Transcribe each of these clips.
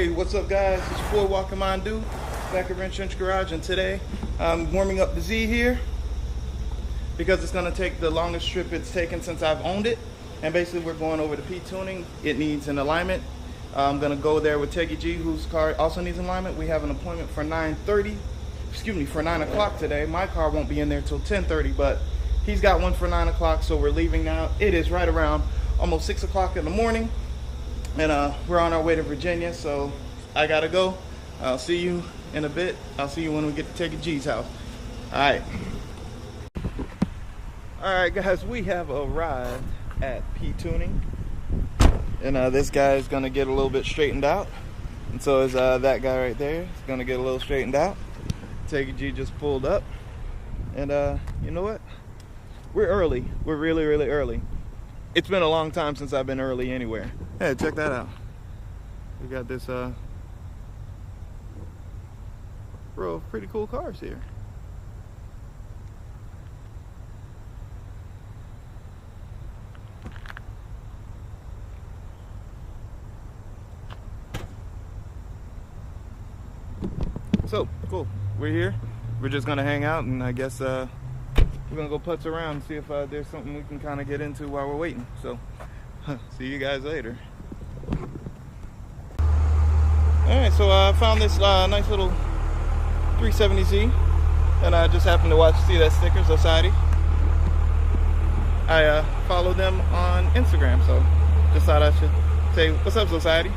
Hey, what's up guys? It's your boy Walking Mind Dude back at Wrenchtrenchers Garage, and today I'm warming up the Z here because it's going to take the longest trip it's taken since I've owned it. And basically we're going over to P tuning. It needs an alignment. I'm going to go there with Teggy G, whose car also needs alignment. We have an appointment for 9 o'clock today. My car won't be in there till 10:30, but he's got one for 9 o'clock, so we're leaving now. It is right around almost 6 o'clock in the morning. And we're on our way to Virginia, so I gotta go. I'll see you in a bit. I'll see you when we get to Teggy G's house. Alright. Alright guys, we have arrived at P tuning. And this guy is gonna get a little bit straightened out. And so is that guy right there. He's gonna get a little straightened out. Teggy G just pulled up. And you know what? We're early. We're really, really early. It's been a long time since I've been early anywhere. Hey, check that out. We got this row of pretty cool cars here. So, cool. We're here. We're just gonna hang out, and I guess we're gonna go putz around and see if there's something we can kind of get into while we're waiting. So, see you guys later. Alright, so I found this nice little 370Z, and I just happened to see that sticker, Society. I follow them on Instagram, so just thought I should say, what's up, Society?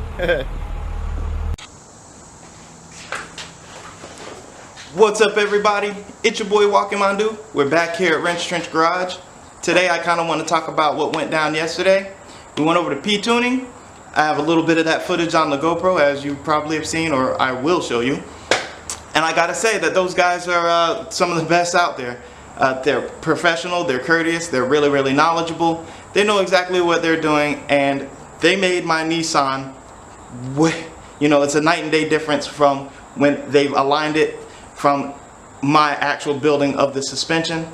What's up everybody? It's your boy Walking Mind Dude. We're back here at Wrenchtrenchers Garage. Today I kind of want to talk about what went down yesterday. We went over to P tuning. I have a little bit of that footage on the GoPro, as you probably have seen, or I will show you. And I gotta say that those guys are some of the best out there. They're professional, they're courteous, they're really, really knowledgeable. They know exactly what they're doing, and they made my Nissan, you know, it's a night and day difference from when they've aligned it from my actual building of the suspension.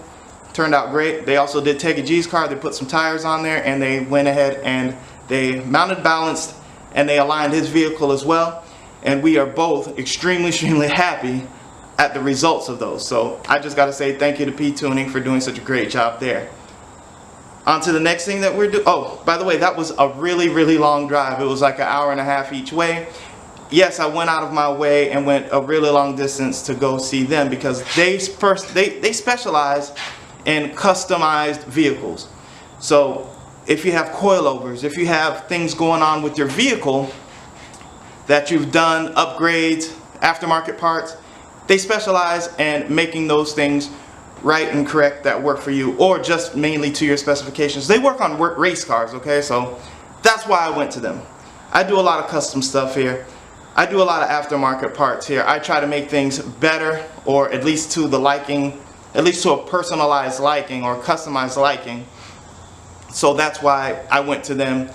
Turned out great. They also did Teggy G's car. They put some tires on there, and they went ahead and they mounted, balanced, and they aligned his vehicle as well. And we are both extremely happy at the results of those. So I just got to say thank you to P tuning for doing such a great job there. On to the next thing that we're doing. Oh, by the way, that was a really, really long drive. It was like an hour and a half each way. Yes, I went out of my way and went a really long distance to go see them because they specialize in customized vehicles. So if you have coilovers, if you have things going on with your vehicle that you've done, upgrades, aftermarket parts, they specialize in making those things right and correct that work for you, or just mainly to your specifications. They work on race cars, okay? So that's why I went to them. I do a lot of custom stuff here. I do a lot of aftermarket parts here. I try to make things better, or at least to the liking, at least to a personalized liking or customized liking. So that's why I went to them.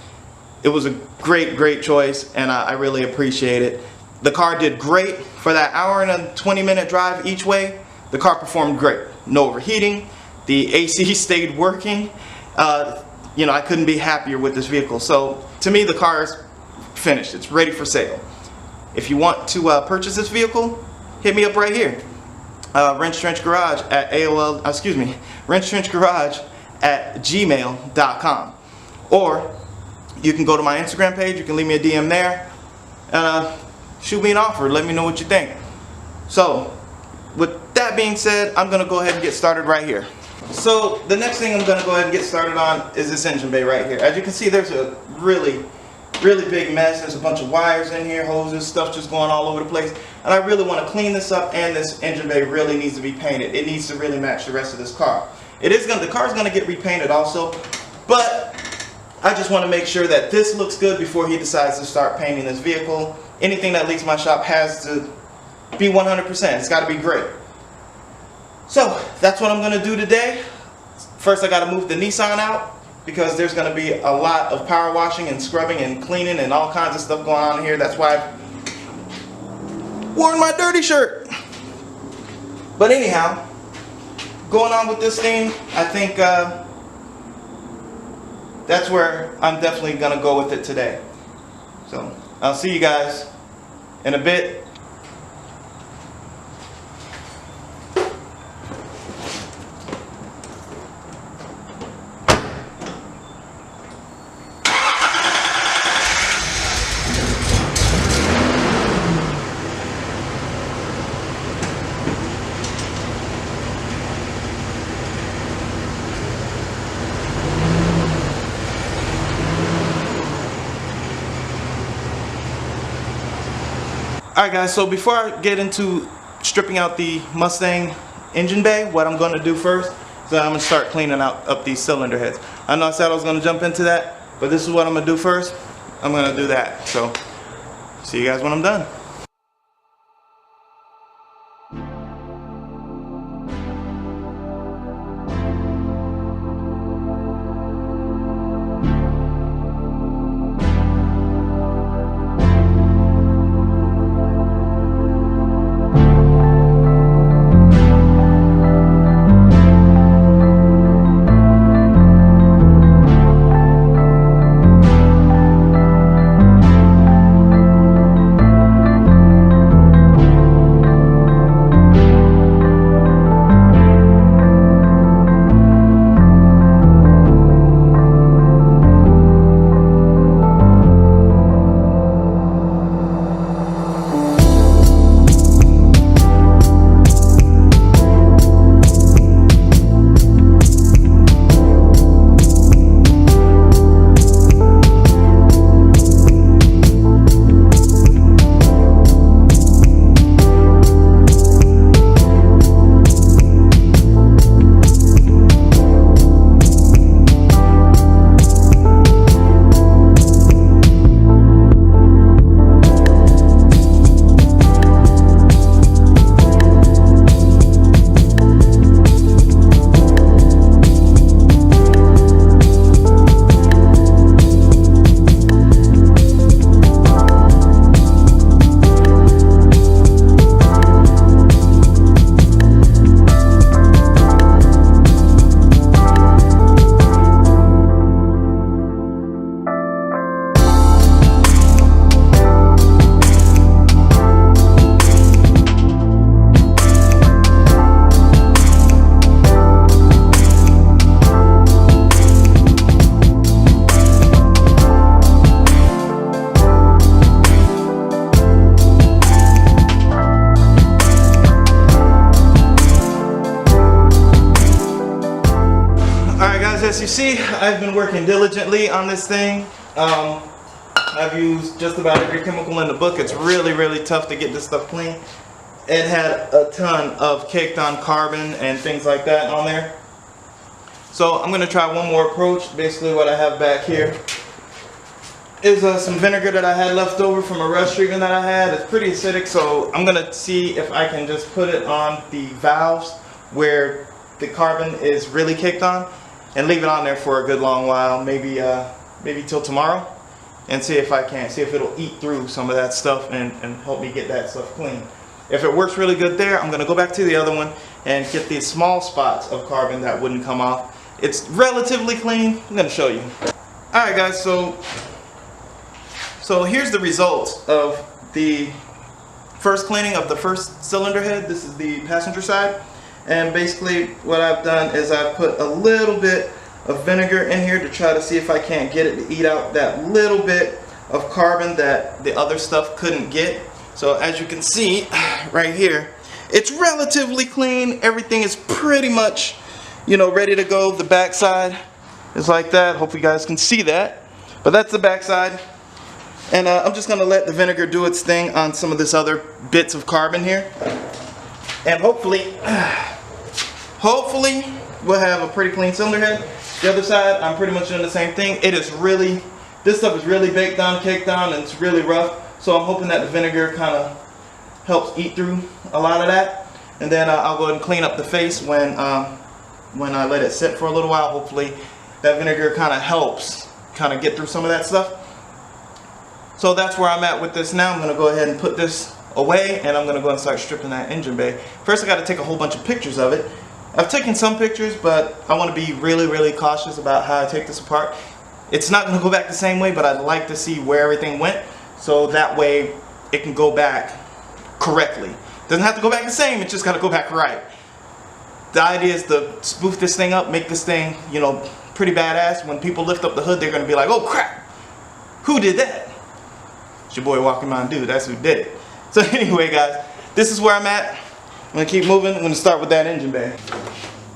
It was a great choice, and I really appreciate it. The car did great for that hour and a 20-minute drive each way. The car performed great. No overheating. The AC stayed working. You know, I couldn't be happier with this vehicle. So to me, the car is finished. It's ready for sale. If you want to purchase this vehicle, hit me up right here. Wrenchtrenchers Garage at Wrenchtrenchers Garage at gmail.com. Or you can go to my Instagram page. You can leave me a DM there. Shoot me an offer. Let me know what you think. So, with that being said, I'm going to go ahead and get started right here. So, the next thing I'm going to go ahead and get started on is this engine bay right here. As you can see, there's a really big mess. There's a bunch of wires in here, hoses, stuff just going all over the place. And I really want to clean this up, and this engine bay really needs to be painted. It needs to really match the rest of this car. The car's going to get repainted also, but I just want to make sure that this looks good before he decides to start painting this vehicle. Anything that leaves my shop has to be 100%. It's got to be great. So that's what I'm going to do today. First I got to move the Nissan out, because there's going to be a lot of power washing and scrubbing and cleaning and all kinds of stuff going on here. That's why I've worn my dirty shirt. But anyhow, going on with this thing, I think that's where I'm definitely going to go with it today. So I'll see you guys in a bit. Alright guys, so before I get into stripping out the Mustang engine bay, what I'm going to do first is I'm going to start cleaning up these cylinder heads. I know I said I was going to jump into that, but this is what I'm going to do first. I'm going to do that. So, see you guys when I'm done. As you see, I've been working diligently on this thing. I've used just about every chemical in the book. It's really tough to get this stuff clean. It had a ton of caked on carbon and things like that on there. So I'm going to try one more approach. Basically what I have back here is some vinegar that I had left over from a rust treatment that I had. It's pretty acidic, so I'm going to see if I can just put it on the valves where the carbon is really caked on, and leave it on there for a good long while, maybe till tomorrow, and see if it'll eat through some of that stuff and help me get that stuff clean. If it works really good there, I'm going to go back to the other one and get these small spots of carbon that wouldn't come off. It's relatively clean. I'm going to show you. Alright guys, so here's the results of the first cleaning of the first cylinder head. This is the passenger side. And basically what I've done is I've put a little bit of vinegar in here to try to see if I can't get it to eat out that little bit of carbon that the other stuff couldn't get. So as you can see right here, it's relatively clean. Everything is pretty much, ready to go. The back side is like that. Hope you guys can see that. But that's the back side. And I'm just going to let the vinegar do its thing on some of this other bits of carbon here. And hopefully we'll have a pretty clean cylinder head. The other side, I'm pretty much doing the same thing. This stuff is really baked on, caked on, and it's really rough. So I'm hoping that the vinegar kind of helps eat through a lot of that. And then I'll go ahead and clean up the face when I let it sit for a little while. Hopefully that vinegar kind of helps get through some of that stuff. So that's where I'm at with this now. I'm going to go ahead and put this away, and I'm going to go and start stripping that engine bay. First I got to take a whole bunch of pictures of it. I've taken some pictures, but I want to be really cautious about how I take this apart. It's not going to go back the same way, but I'd like to see where everything went, so that way it can go back correctly. Doesn't have to go back the same, it just got to go back right. The idea is to spoof this thing up, make this thing, you know, pretty badass. When people lift up the hood, they're going to be like, oh crap, who did that? It's your boy Walking My Dude, that's who did it. So anyway guys, this is where I'm at. I'm going to keep moving. I'm going to start with that engine bay.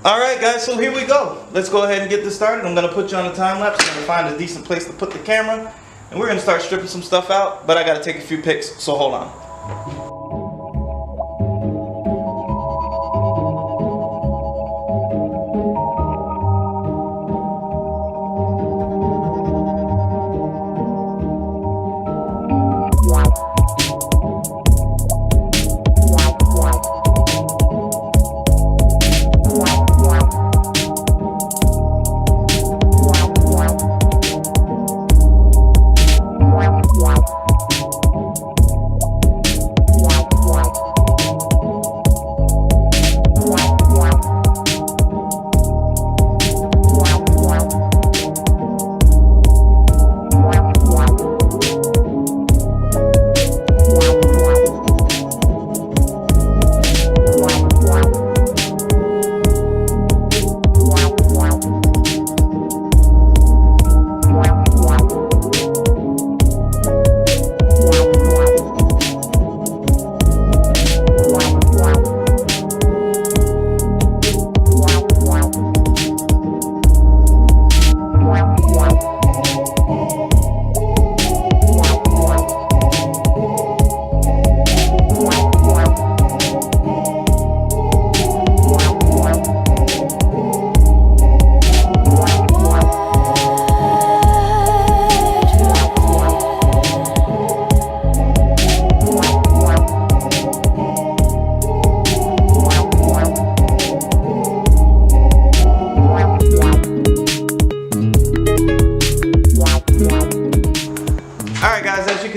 Alright guys, so here we go. Let's go ahead and get this started. I'm going to put you on a time lapse. I'm going to find a decent place to put the camera. And we're going to start stripping some stuff out. But I got to take a few pics, so hold on.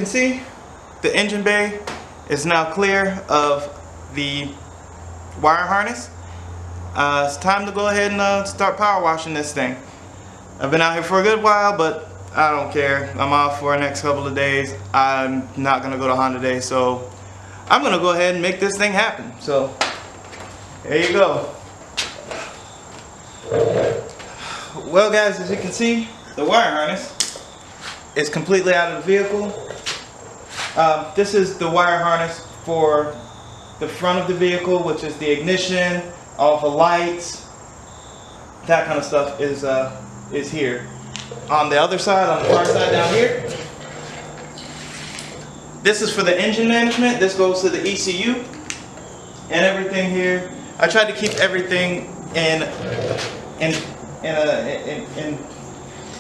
See, the engine bay is now clear of the wire harness. It's time to go ahead and start power washing this thing. I've been out here for a good while, but I don't care. I'm off for the next couple of days. I'm not gonna go to Honda Day, so I'm gonna go ahead and make this thing happen. So there you go. Well guys, as you can see, the wire harness is completely out of the vehicle. This is the wire harness for the front of the vehicle, which is the ignition, all the lights, that kind of stuff is here. On the other side, on the far side down here, this is for the engine management. This goes to the ECU and everything here. I tried to keep everything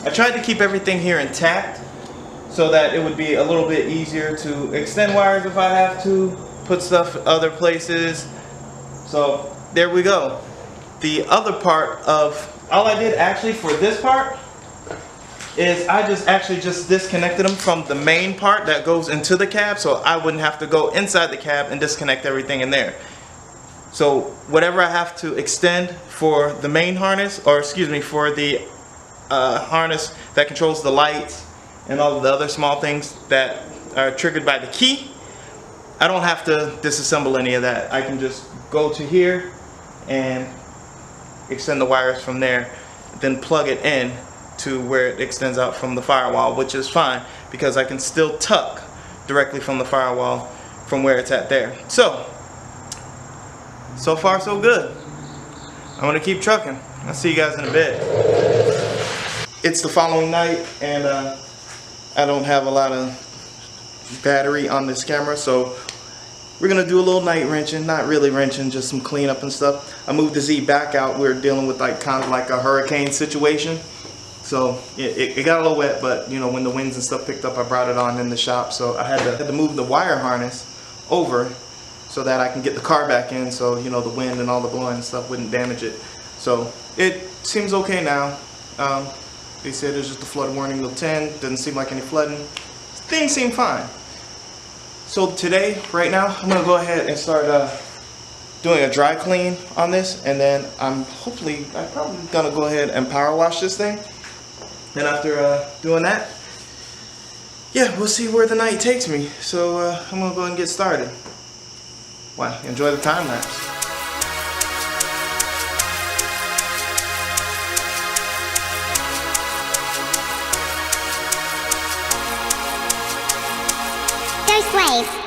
I tried to keep everything here intact, so that it would be a little bit easier to extend wires if I have to, put stuff other places. So there we go. The other part of, all I did actually for this part is I just disconnected them from the main part that goes into the cab, so I wouldn't have to go inside the cab and disconnect everything in there. So whatever I have to extend for the main harness, or excuse me, for the harness that controls the lights and all of the other small things that are triggered by the key, I don't have to disassemble any of that. I can just go to here and extend the wires from there, then plug it in to where it extends out from the firewall, which is fine because I can still tuck directly from the firewall from where it's at there. So far so good. I'm gonna keep trucking. I'll see you guys in a bit. It's the following night and I don't have a lot of battery on this camera, so we're gonna do a little night wrenching. Not really wrenching, just some cleanup and stuff. I moved the Z back out. We're dealing with like kind of like a hurricane situation, so it got a little wet, but you know, when the winds and stuff picked up, I brought it on in the shop, so I had to move the wire harness over so that I can get the car back in, so you know, the wind and all the blowing and stuff wouldn't damage it. So it seems okay now. They said there's just a flood warning till 10. Doesn't seem like any flooding. Things seem fine. So today, right now, I'm gonna go ahead and start doing a dry clean on this, and then I'm probably gonna go ahead and power wash this thing. And after doing that, yeah, we'll see where the night takes me. So I'm gonna go ahead and get started. Wow, enjoy the time lapse. First wave.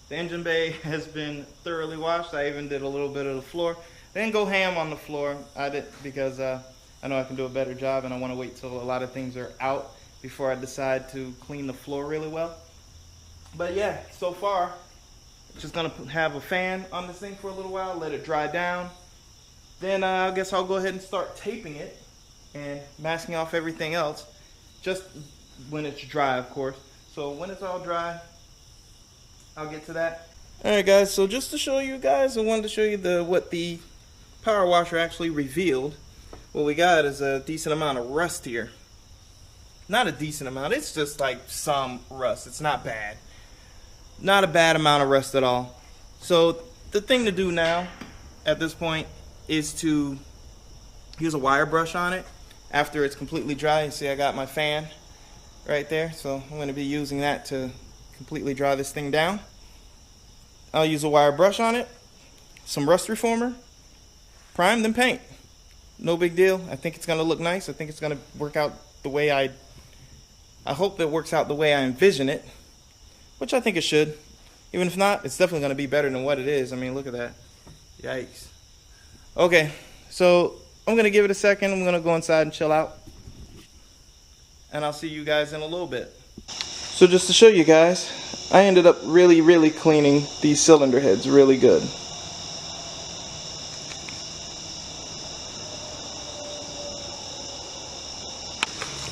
The engine bay has been thoroughly washed. I even did a little bit of the floor. Didn't go ham on the floor. I did because I know I can do a better job, and I want to wait till a lot of things are out before I decide to clean the floor really well. But yeah, so far, just gonna have a fan on this thing for a little while, let it dry down. Then I guess I'll go ahead and start taping it and masking off everything else, just when it's dry, of course. So when it's all dry, I'll get to that. Alright guys, so just to show you guys, I wanted to show you what the power washer actually revealed. What we got is a decent amount of rust here. Not a decent amount, it's just like some rust. It's not bad. Not a bad amount of rust at all. So the thing to do now at this point is to use a wire brush on it after it's completely dry. You see I got my fan right there, so I'm going to be using that to completely dry this thing down. I'll use a wire brush on it, some rust reformer, prime, then paint. No big deal. I think it's going to look nice. I think it's going to work out the way I hope it works out the way I envision it, which I think it should. Even if not, it's definitely going to be better than what it is. I mean, look at that. Yikes. Okay, so I'm going to give it a second. I'm going to go inside and chill out, and I'll see you guys in a little bit. So just to show you guys, I ended up really cleaning these cylinder heads really good.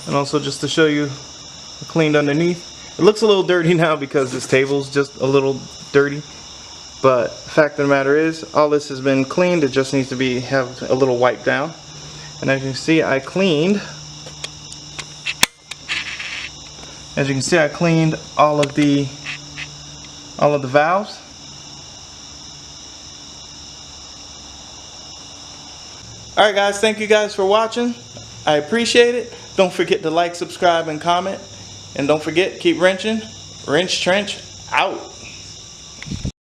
And also just to show you, I cleaned underneath. It looks a little dirty now because this table's just a little dirty. But the fact of the matter is, all this has been cleaned. It just needs to have a little wipe down. And as you can see, I cleaned all of the valves. Alright guys, thank you guys for watching. I appreciate it. Don't forget to like, subscribe, and comment. And don't forget, keep wrenching. Wrench Trench out.